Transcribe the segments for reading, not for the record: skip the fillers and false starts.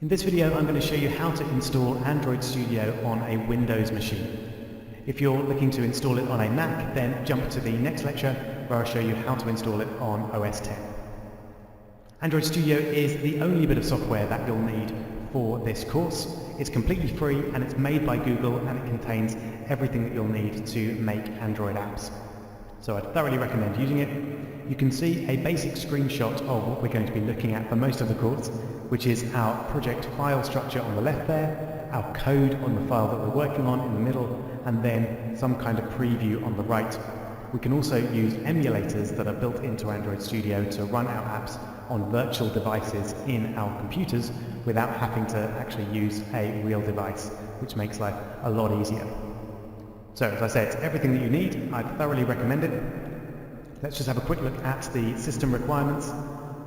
In this video I'm going to show you how to install Android Studio on a Windows machine. If you're looking to install it on a Mac, then jump to the next lecture where I'll show you how to install it on OS X. Android Studio is the only bit of software that you'll need for this course. It's completely free and it's made by Google and it contains everything that you'll need to make Android apps. So I'd thoroughly recommend using it. You can see a basic screenshot of what we're going to be looking at for most of the course, which is our project file structure on the left there, our code on the file that we're working on in the middle, and then some kind of preview on the right. We can also use emulators that are built into Android Studio to run our apps on virtual devices in our computers without having to actually use a real device, which makes life a lot easier. So as I say, it's everything that you need. I thoroughly recommend it. Let's just have a quick look at the system requirements.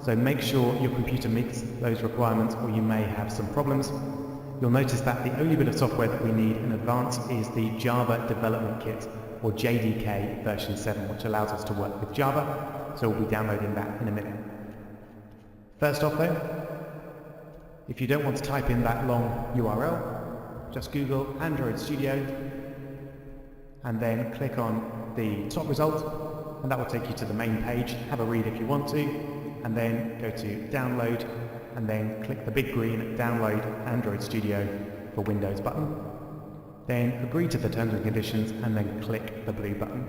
So make sure your computer meets those requirements or you may have some problems. You'll notice that the only bit of software that we need in advance is the Java Development Kit, or JDK version 7, which allows us to work with Java. So we'll be downloading that in a minute. First off though, if you don't want to type in that long URL, just Google Android Studio and then click on the top result, and that will take you to the main page. Have a read if you want to, and then go to download, and then click the big green download Android Studio for Windows button. Then agree to the terms and conditions and then click the blue button.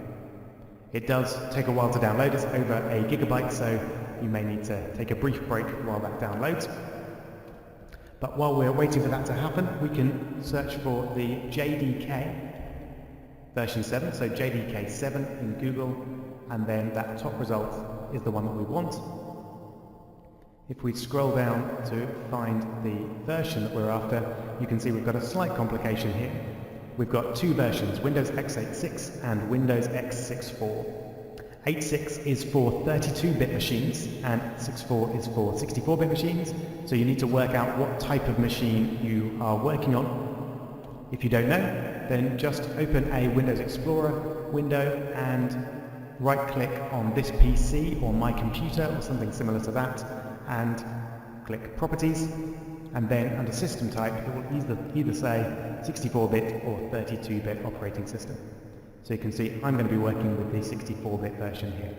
It does take a while to download. It's over a gigabyte, so you may need to take a brief break while that downloads. But while we're waiting for that to happen, we can search for the JDK version 7, so JDK 7 in Google, and then that top result is the one that we want. If we scroll down to find the version that we're after, you can see we've got a slight complication here. We've got two versions, Windows x86 and Windows x64. 8.6 is for 32-bit machines and 6.4 is for 64-bit machines, so you need to work out what type of machine you are working on. If you don't know, then just open a Windows Explorer window and right-click on this PC or My Computer or something similar to that and click Properties, and then under System Type it will either say 64-bit or 32-bit operating system. So you can see I'm going to be working with the 64-bit version here.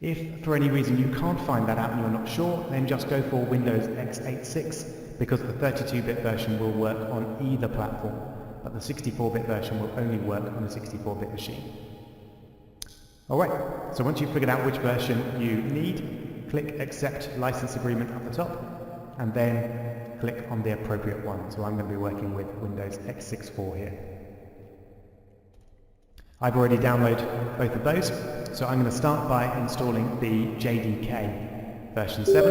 If for any reason you can't find that out and you're not sure, then just go for Windows x86, because the 32-bit version will work on either platform, but the 64-bit version will only work on a 64-bit machine. Alright, so once you've figured out which version you need, click Accept License Agreement at the top, and then click on the appropriate one. So I'm going to be working with Windows x64 here. I've already downloaded both of those, so I'm going to start by installing the JDK version 7.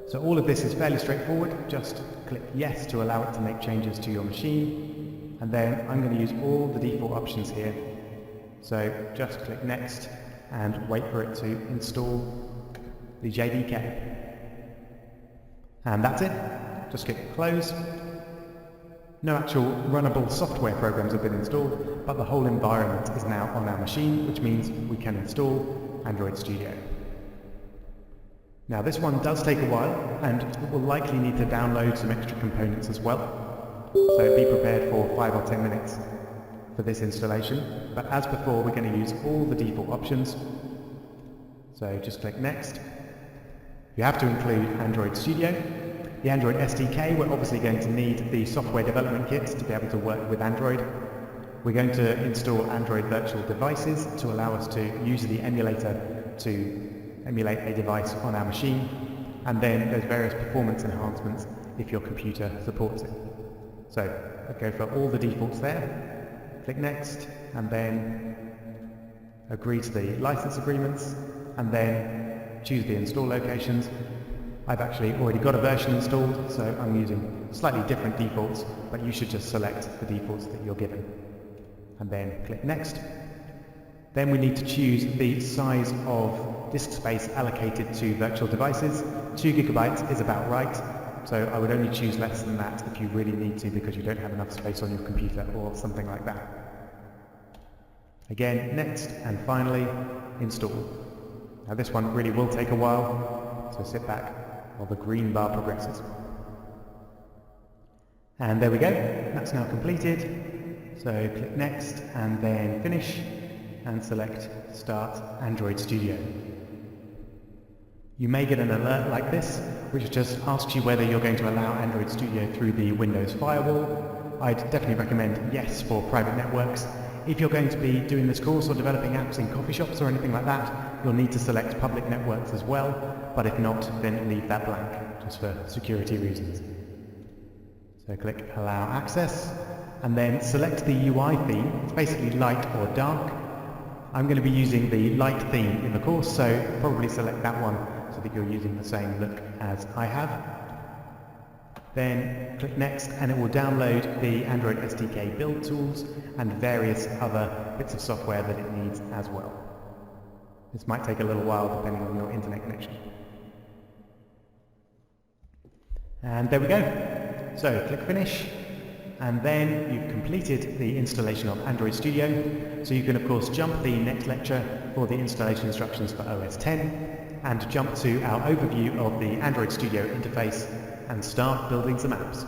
So all of this is fairly straightforward. Just click Yes to allow it to make changes to your machine, and then I'm going to use all the default options here. So just click Next and wait for it to install the JDK. And that's it. Just click Close. No actual runnable software programs have been installed, but the whole environment is now on our machine, which means we can install Android Studio. Now this one does take a while, and it will likely need to download some extra components as well. So be prepared for 5 or 10 minutes for this installation. But as before, we're going to use all the default options. So just click Next. You have to include Android Studio. The Android SDK, we're obviously going to need the software development kit to be able to work with Android. We're going to install Android virtual devices to allow us to use the emulator to emulate a device on our machine. And then there's various performance enhancements if your computer supports it. So I'll go for all the defaults there. Click Next, and then agree to the license agreements, and then choose the install locations. I've actually already got a version installed, so I'm using slightly different defaults, but you should just select the defaults that you're given. And then click Next. Then we need to choose the size of disk space allocated to virtual devices. 2 gigabytes is about right, so I would only choose less than that if you really need to because you don't have enough space on your computer or something like that. Again, Next, and finally, Install. Now this one really will take a while, so sit back while the green bar progresses. And there we go, that's now completed. So click Next and then Finish and select Start Android Studio. You may get an alert like this, which just asks you whether you're going to allow Android Studio through the Windows firewall. I'd definitely recommend yes for private networks. If you're going to be doing this course or developing apps in coffee shops or anything like that, you'll need to select public networks as well, but if not, then leave that blank, just for security reasons. So click Allow Access, and then select the UI theme. It's basically light or dark. I'm going to be using the light theme in the course, so probably select that one so that you're using the same look as I have. Then click Next and it will download the Android SDK build tools and various other bits of software that it needs as well. This might take a little while depending on your internet connection. And there we go. So click Finish, and then you've completed the installation of Android Studio. So you can of course jump the next lecture for the installation instructions for OS X and jump to our overview of the Android Studio interface and start building some apps.